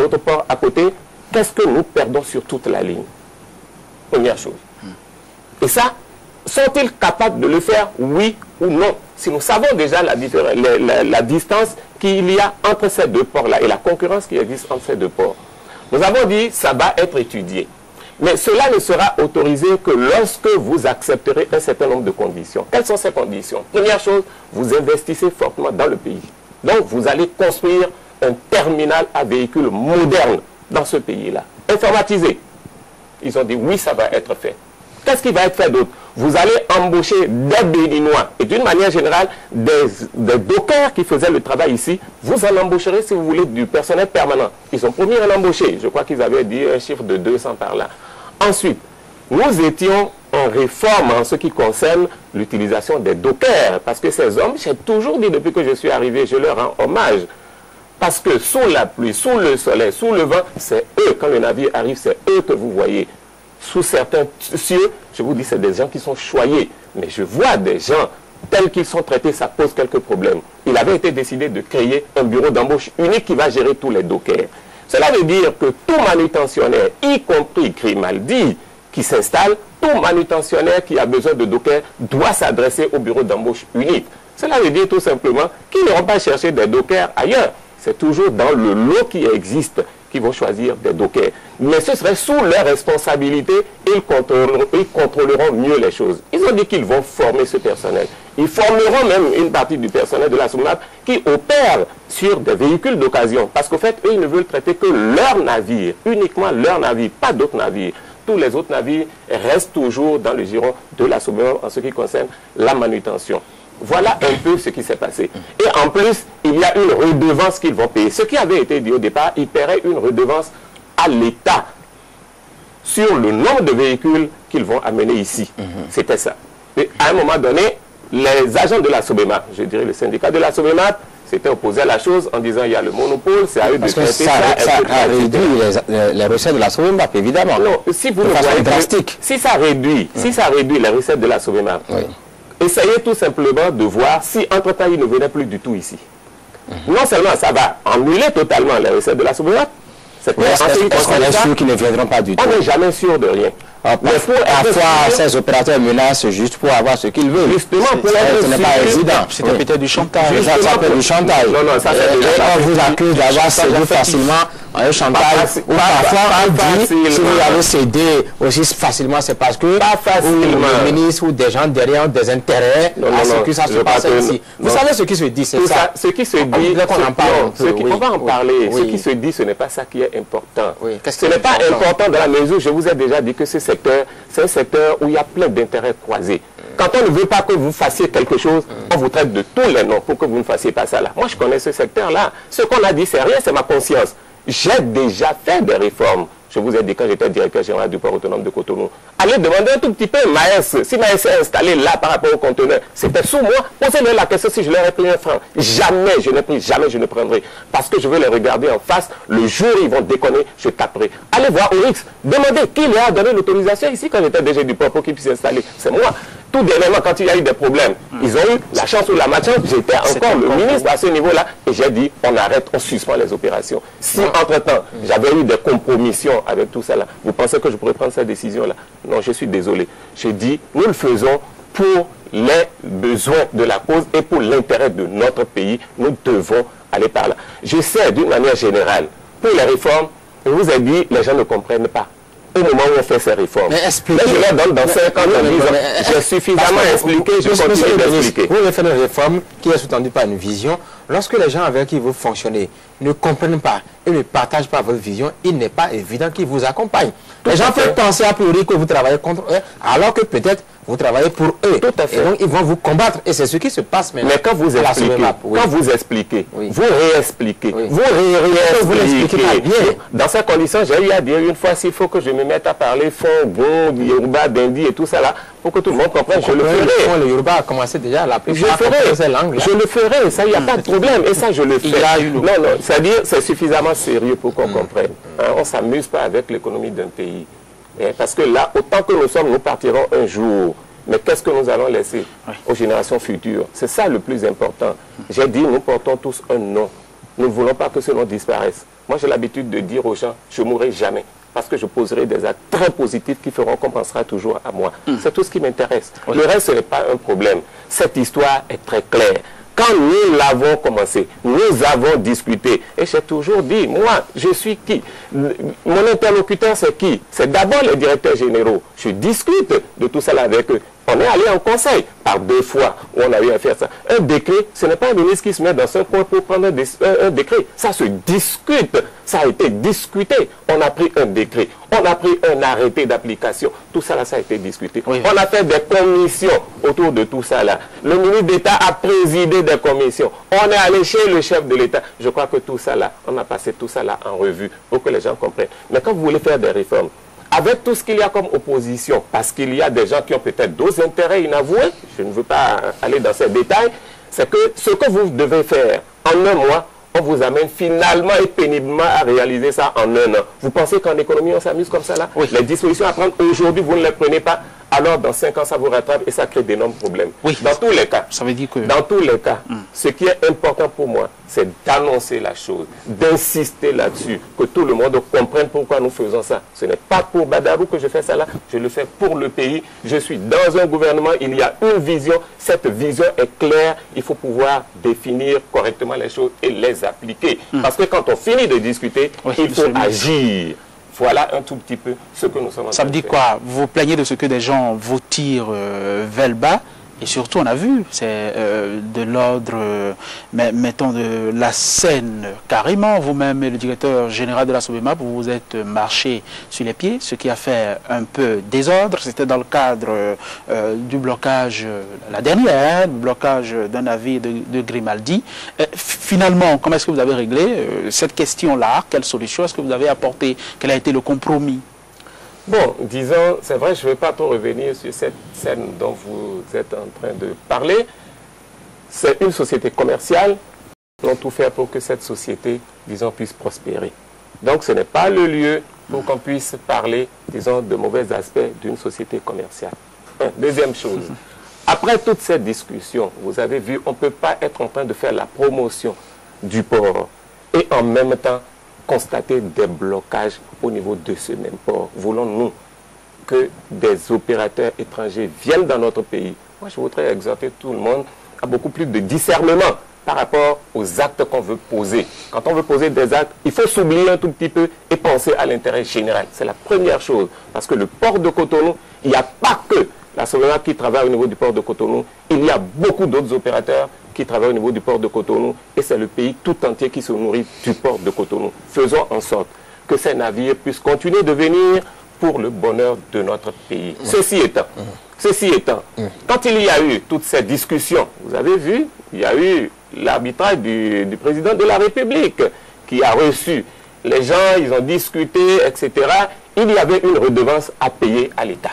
autre port à côté, qu'est-ce que nous perdons sur toute la ligne? Première chose. Et ça, sont-ils capables de le faire, oui ou non? Si nous savons déjà la distance qu'il y a entre ces deux ports-là et la concurrence qui existe entre ces deux ports, nous avons dit ça va être étudié. Mais cela ne sera autorisé que lorsque vous accepterez un certain nombre de conditions. Quelles sont ces conditions? Première chose, vous investissez fortement dans le pays. Donc, vous allez construire un terminal à véhicules moderne dans ce pays-là. Informatisé. Ils ont dit oui, ça va être fait. Qu'est-ce qui va être fait d'autre? Vous allez embaucher des Béninois et d'une manière générale des dockers qui faisaient le travail ici. Vous en embaucherez, si vous voulez, du personnel permanent. Ils ont promis un embauché. Je crois qu'ils avaient dit un chiffre de 200 par là. Ensuite, nous étions en réforme en ce qui concerne l'utilisation des dockers. Parce que ces hommes, j'ai toujours dit depuis que je suis arrivé, je leur rends hommage. Parce que sous la pluie, sous le soleil, sous le vent, c'est eux, quand le navire arrive, c'est eux que vous voyez. Sous certains cieux, je vous dis, c'est des gens qui sont choyés. Mais je vois des gens tels qu'ils sont traités, ça pose quelques problèmes. Il avait été décidé de créer un bureau d'embauche unique qui va gérer tous les dockers. Cela veut dire que tout manutentionnaire, y compris Grimaldi, qui s'installe, tout manutentionnaire qui a besoin de dockers doit s'adresser au bureau d'embauche unique. Cela veut dire tout simplement qu'ils n'iront pas chercher des dockers ailleurs. C'est toujours dans le lot qui existe qu'ils vont choisir des dockers. Mais ce serait sous leur responsabilité, ils contrôleront mieux les choses. Ils ont dit qu'ils vont former ce personnel. Ils formeront même une partie du personnel de la SOMAP qui opère sur des véhicules d'occasion. Parce qu'au fait, eux, ils ne veulent traiter que leurs navires, uniquement leurs navires, pas d'autres navires. Tous les autres navires restent toujours dans le giron de la SOMAP en ce qui concerne la manutention. Voilà un peu ce qui s'est passé. Et en plus, il y a une redevance qu'ils vont payer. Ce qui avait été dit au départ, ils paieraient une redevance à l'État sur le nombre de véhicules qu'ils vont amener ici. C'était ça. Et à un moment donné, les agents de la SOBEMAP, je dirais le syndicat de la SOBEMAP, s'étaient opposés à la chose en disant il y a le monopole, c'est à eux de traiter ça. Ça réduit les recettes de la SOBEMAP, évidemment. Non, si vous le voyez drastique. Si ça réduit les recettes de la SOBEMAP, essayez tout simplement de voir si entre-temps il ne venait plus du tout ici. Non seulement ça va annuler totalement les recettes de la SOBEMAP, est-ce qu'on est sûr qu'ils ne viendront pas du tout? On n'est jamais sûr de rien. Parfois, ces opérateurs menacent juste pour avoir ce qu'ils veulent. Justement, pour être ce n'est pas évident. C'était peut-être du chantage. Ça s'appelle du chantage. Non, non, ça c'est déjà. On vous accuse d'avoir cédé facilement un chantage. Ou parfois, on dit, si vous avez cédé aussi facilement, c'est parce que le ministre ou des gens derrière ont des intérêts à ce que ça se passe ici. Vous savez ce qui se dit, c'est ça. Ce qui se dit, on va en parler. Ce qui se dit, ce n'est pas ça qui est important. Ce n'est pas important dans la mesure où je vous ai déjà dit que ce secteur, c'est un secteur où il y a plein d'intérêts croisés. Quand on ne veut pas que vous fassiez quelque chose, on vous traite de tous les noms pour que vous ne fassiez pas ça là. Moi, je connais ce secteur-là. Ce qu'on a dit, c'est rien, c'est ma conscience. J'ai déjà fait des réformes. Je vous ai dit quand j'étais directeur général du port autonome de Cotonou. Allez demander un tout petit peu Maes. Si Maes est installé là par rapport au conteneur, c'était sous moi. Posez-leur la question si je leur ai pris un franc. Jamais je n'ai pris, jamais je ne prendrai. Parce que je veux les regarder en face. Le jour où ils vont déconner, je taperai. Allez voir Oryx. Demandez qui leur a donné l'autorisation ici quand j'étais DG du port pour qu'ils puissent s'installer. C'est moi. Tout dernièrement, quand il y a eu des problèmes, ils ont eu la chance ou la malchance. J'étais encore le ministre à ce niveau-là et j'ai dit, on arrête, on suspend les opérations. Si entre-temps, j'avais eu des compromissions avec tout ça là, vous pensez que je pourrais prendre cette décision-là? Non, je suis désolé. Je dis, nous le faisons pour les besoins de la cause et pour l'intérêt de notre pays. Nous devons aller par là. Je sais, d'une manière générale, pour les réformes, je vous ai dit, les gens ne comprennent pas. Au moment où on fait ces réformes. Mais expliquez. Je leur donne dans 5 ans, dans 10 ans. J'ai suffisamment expliqué, je continue d'expliquer. Vous voulez faire une réforme qui est sous-tendue par une vision. Lorsque les gens avec qui vous fonctionnez ne comprennent pas et ne partagent pas votre vision, il n'est pas évident qu'ils vous accompagnent. Les gens peuvent penser a priori que vous travaillez contre eux, alors que peut-être vous travaillez pour eux. Tout à fait. Et donc ils vont vous combattre. Et c'est ce qui se passe maintenant. Mais quand vous expliquez, vous réexpliquez, vous réexpliquez pas bien. Dans ces conditions, j'ai eu à dire une fois s'il faut que je me mette à parler Fongo, Yoruba, Dindi et tout ça là, pour que tout le monde comprenne, je le ferai. Le Yoruba a commencé déjà à l'appeler. Je le ferai, ça, il n'y a pas de problème. Et ça, je le fais. Non, non, c'est-à-dire, c'est suffisamment sérieux pour qu'on comprenne. On ne s'amuse pas avec l'économie d'un pays. Parce que là, autant que nous sommes, nous partirons un jour. Mais qu'est-ce que nous allons laisser aux générations futures? C'est ça le plus important. J'ai dit, nous portons tous un nom. Nous ne voulons pas que ce nom disparaisse. Moi, j'ai l'habitude de dire aux gens, je ne mourrai jamais. Parce que je poserai des actes très positifs qui feront qu'on pensera toujours à moi. C'est tout ce qui m'intéresse. Oui. Le reste, ce n'est pas un problème. Cette histoire est très claire. Quand nous l'avons commencé, nous avons discuté. Et j'ai toujours dit, moi, je suis qui? Mon interlocuteur, c'est qui? C'est d'abord les directeurs généraux. Je discute de tout cela avec eux. On est allé en conseil par 2 fois où on a eu à faire ça. Un décret, ce n'est pas un ministre qui se met dans un coin pour prendre un décret. Ça se discute. Ça a été discuté. On a pris un décret. On a pris un arrêté d'application. Tout ça, là, ça a été discuté. Oui. On a fait des commissions autour de tout ça, là. Le ministre d'État a présidé des commissions. On est allé chez le chef de l'État. Je crois que tout ça, là, on a passé tout ça, là, en revue pour que les gens comprennent. Mais quand vous voulez faire des réformes, avec tout ce qu'il y a comme opposition, parce qu'il y a des gens qui ont peut-être d'autres intérêts inavoués, je ne veux pas aller dans ces détails, c'est que ce que vous devez faire en un mois, on vous amène finalement et péniblement à réaliser ça en un an. Vous pensez qu'en économie, on s'amuse comme ça là? Oui. Les dispositions à prendre aujourd'hui, vous ne les prenez pas, alors dans 5 ans, ça vous rattrape et ça crée d'énormes problèmes. Oui. Dans tous les cas, ça veut dire que... dans tous les cas, ce qui est important pour moi, c'est d'annoncer la chose, d'insister là-dessus, que tout le monde comprenne pourquoi nous faisons ça. Ce n'est pas pour Badarou que je fais ça là, je le fais pour le pays. Je suis dans un gouvernement, il y a une vision, cette vision est claire, il faut pouvoir définir correctement les choses et les appliquer. Parce que quand on finit de discuter, il faut agir. Voilà un tout petit peu ce que nous sommes en train de faire. Ça veut dire quoi? Vous plaignez de ce que des gens vous tirent vers le bas. Et surtout, on a vu, c'est de l'ordre, mettons, de la scène carrément. Vous-même et le directeur général de la SOBEMAP, vous vous êtes marché sur les pieds, ce qui a fait un peu désordre. C'était dans le cadre du blocage, la dernière, du blocage d'un navire de Grimaldi. Finalement, comment est-ce que vous avez réglé cette question-là? Quelle solution est-ce que vous avez apportée? Quel a été le compromis? Bon, disons, c'est vrai, je ne vais pas trop revenir sur cette scène dont vous êtes en train de parler. C'est une société commerciale. Nous allons tout faire pour que cette société, disons, puisse prospérer. Donc, ce n'est pas le lieu pour qu'on puisse parler, disons, de mauvais aspects d'une société commerciale. Deuxième chose, après toute cette discussion, vous avez vu, on ne peut pas être en train de faire la promotion du port et en même temps constater des blocages au niveau de ce même port. Voulons-nous que des opérateurs étrangers viennent dans notre pays? Moi, je voudrais exhorter tout le monde à beaucoup plus de discernement par rapport aux actes qu'on veut poser. Quand on veut poser des actes, il faut s'oublier un tout petit peu et penser à l'intérêt général. C'est la première chose. Parce que le port de Cotonou, il n'y a pas que la SOBEMAP qui travaille au niveau du port de Cotonou. Il y a beaucoup d'autres opérateurs qui travaillent au niveau du port de Cotonou. Et c'est le pays tout entier qui se nourrit du port de Cotonou. Faisons en sorte que ces navires puissent continuer de venir pour le bonheur de notre pays. Ceci étant, quand il y a eu toutes ces discussions, vous avez vu, il y a eu l'arbitrage du président de la République qui a reçu les gens, ils ont discuté, etc. Il y avait une redevance à payer à l'État.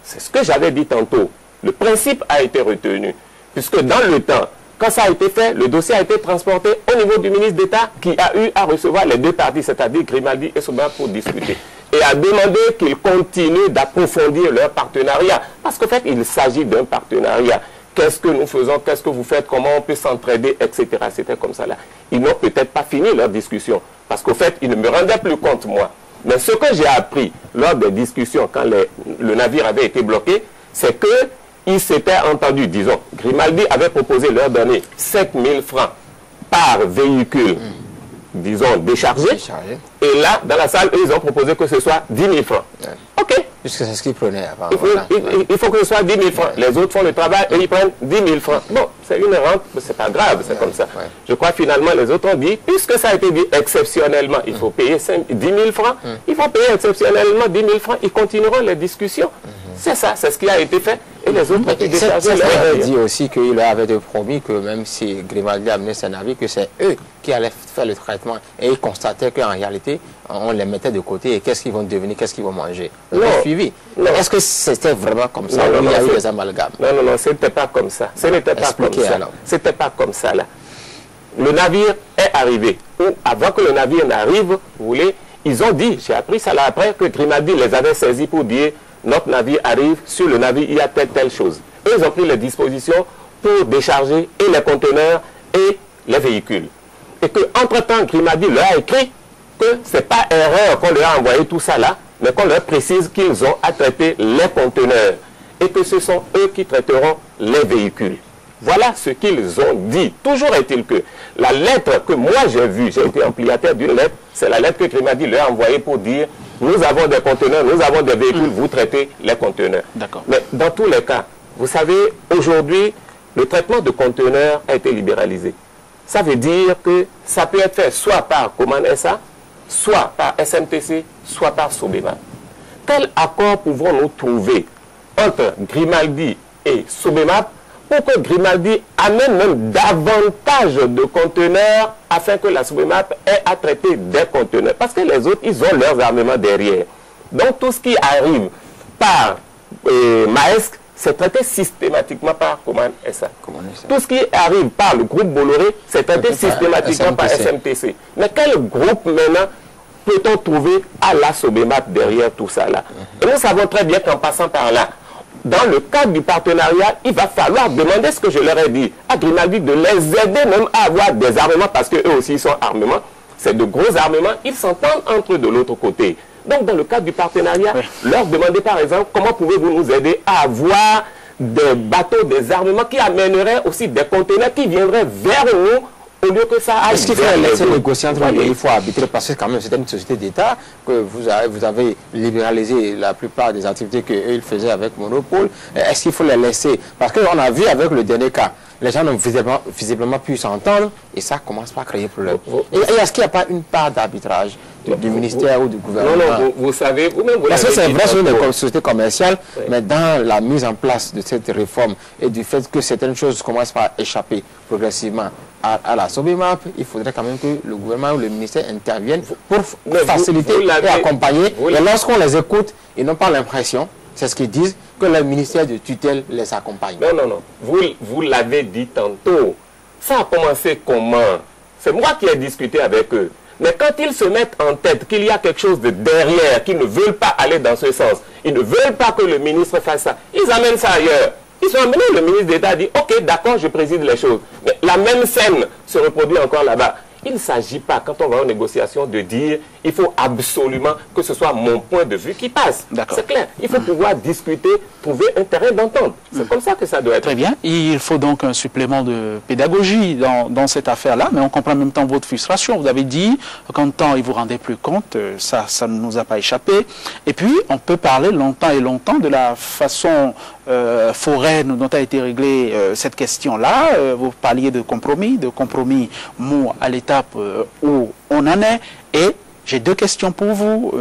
C'est ce que j'avais dit tantôt. Le principe a été retenu, puisque dans le temps, quand ça a été fait, le dossier a été transporté au niveau du ministre d'État qui a eu à recevoir les deux parties, c'est-à-dire Grimaldi et SOBEMAP, pour discuter. Et a demandé qu'ils continuent d'approfondir leur partenariat. Parce qu'en fait, il s'agit d'un partenariat. Qu'est-ce que nous faisons, qu'est-ce que vous faites, comment on peut s'entraider, etc. C'était comme ça là. Ils n'ont peut-être pas fini leur discussion. Parce qu'au fait, ils ne me rendaient plus compte, moi. Mais ce que j'ai appris lors des discussions, quand le navire avait été bloqué, c'est qu'ils s'étaient entendus, disons, Grimaldi avait proposé leur donner 7 000 francs par véhicule, disons, déchargé. Et là, dans la salle, eux, ils ont proposé que ce soit 10 000 francs. OK. Puisque c'est ce qu'ils prenaient avant. Il faut que ce soit 10 000 francs. Les autres font le travail et ils prennent 10 000 francs. Bon, c'est une rente, mais c'est pas grave, c'est comme ça. Je crois finalement, les autres ont dit, puisque ça a été dit exceptionnellement, il faut payer 10 000 francs, il faut payer exceptionnellement 10 000 francs, ils continueront les discussions. C'est ça, c'est ce qui a été fait. Et les autres ont pu décharger leur navire. Il dit aussi qu'il leur avait promis que même si Grimaldi amenait ses navires, que c'est eux qui allaient faire le traitement. Et ils constataient qu'en réalité, on les mettait de côté et qu'est-ce qu'ils vont devenir, qu'est-ce qu'ils vont manger. Suivi. Est-ce que c'était vraiment comme ça? Non, il y a eu des amalgames. Non, ce n'était pas comme ça. Ce n'était pas comme ça. C'était pas comme ça là. Le navire est arrivé. Ou avant que le navire n'arrive, vous voulez, ils ont dit, j'ai appris ça là après, que Grimaldi les avait saisis pour dire notre navire arrive, sur le navire il y a telle chose. Eux, ils ont pris les dispositions pour décharger et les conteneurs et les véhicules. et qu'entre-temps, Grimaldi leur a écrit que ce n'est pas erreur qu'on leur a envoyé tout ça là, mais qu'on leur précise qu'ils ont à traiter les conteneurs et que ce sont eux qui traiteront les véhicules. Voilà ce qu'ils ont dit. Toujours est-il que la lettre que moi j'ai vue, j'ai été ampliataire d'une lettre, c'est la lettre que Grimaldi leur a envoyée pour dire nous avons des conteneurs, nous avons des véhicules, vous traitez les conteneurs. Mais dans tous les cas, vous savez, aujourd'hui, le traitement de conteneurs a été libéralisé. Ça veut dire que ça peut être fait soit par Coman SA, soit par SMTC, soit par Sobemap. Quel accord pouvons-nous trouver entre Grimaldi et Sobemap pour que Grimaldi amène même davantage de conteneurs afin que la Sobemap ait à traiter des conteneurs? Parce que les autres, ils ont leurs armements derrière. Donc tout ce qui arrive par Maersk, c'est traité systématiquement par Coman SA. Tout ce qui arrive par le groupe Bolloré, c'est traité systématiquement par SMTC. Mais quel groupe maintenant peut-on trouver à la Sobemap derrière tout ça là? Et nous savons très bien qu'en passant par là, dans le cadre du partenariat, il va falloir demander ce que je leur ai dit à Grimaldi de les aider même à avoir des armements parce qu'eux aussi ils sont armements. C'est de gros armements, ils s'entendent entre eux de l'autre côté. Donc dans le cadre du partenariat, leur demander par exemple comment pouvez-vous nous aider à avoir des bateaux, des armements qui amèneraient aussi des conteneurs qui viendraient vers nous au lieu que ça aille. Est-ce qu'il faut laisser négocier entre les pays, il faut arbitrer parce que quand même c'était une société d'État que vous avez libéralisé la plupart des activités qu'ils faisaient avec monopole. Est-ce qu'il faut les laisser? Parce qu'on a vu avec le dernier cas, les gens n'ont visiblement pu s'entendre et ça commence pas à créer problème. Et est-ce qu'il n'y a pas une part d'arbitrage du ministère ou du gouvernement? Non, vous savez, vous-même vous parce que c'est vrai sur une tantôt. société commerciale, mais dans la mise en place de cette réforme et du fait que certaines choses commencent à échapper progressivement à la Sobemap, il faudrait quand même que le gouvernement ou le ministère interviennent pour faciliter et accompagner. Et lorsqu'on les écoute, ils n'ont pas l'impression, c'est ce qu'ils disent, que le ministère de tutelle les accompagne. Non. Vous l'avez dit tantôt. Ça a commencé comment? C'est moi qui ai discuté avec eux. Mais quand ils se mettent en tête qu'il y a quelque chose de derrière, qu'ils ne veulent pas aller dans ce sens, ils ne veulent pas que le ministre fasse ça, ils amènent ça ailleurs. Ils sont amenés, le ministre d'État dit, ok, d'accord, je préside les choses. Mais la même scène se reproduit encore là-bas. Il ne s'agit pas, quand on va en négociation, de dire il faut absolument que ce soit mon point de vue qui passe. C'est clair. Il faut pouvoir discuter, trouver un terrain d'entente. C'est comme ça que ça doit être. Très bien. Il faut donc un supplément de pédagogie dans cette affaire-là, mais on comprend en même temps votre frustration. Vous avez dit qu'en temps, il ne vous rendait plus compte, ça ne nous a pas échappé. Et puis, on peut parler longtemps et longtemps de la façon foraine dont a été réglée cette question-là. Vous parliez de compromis mou à l'étape où on en est. Et j'ai deux questions pour vous.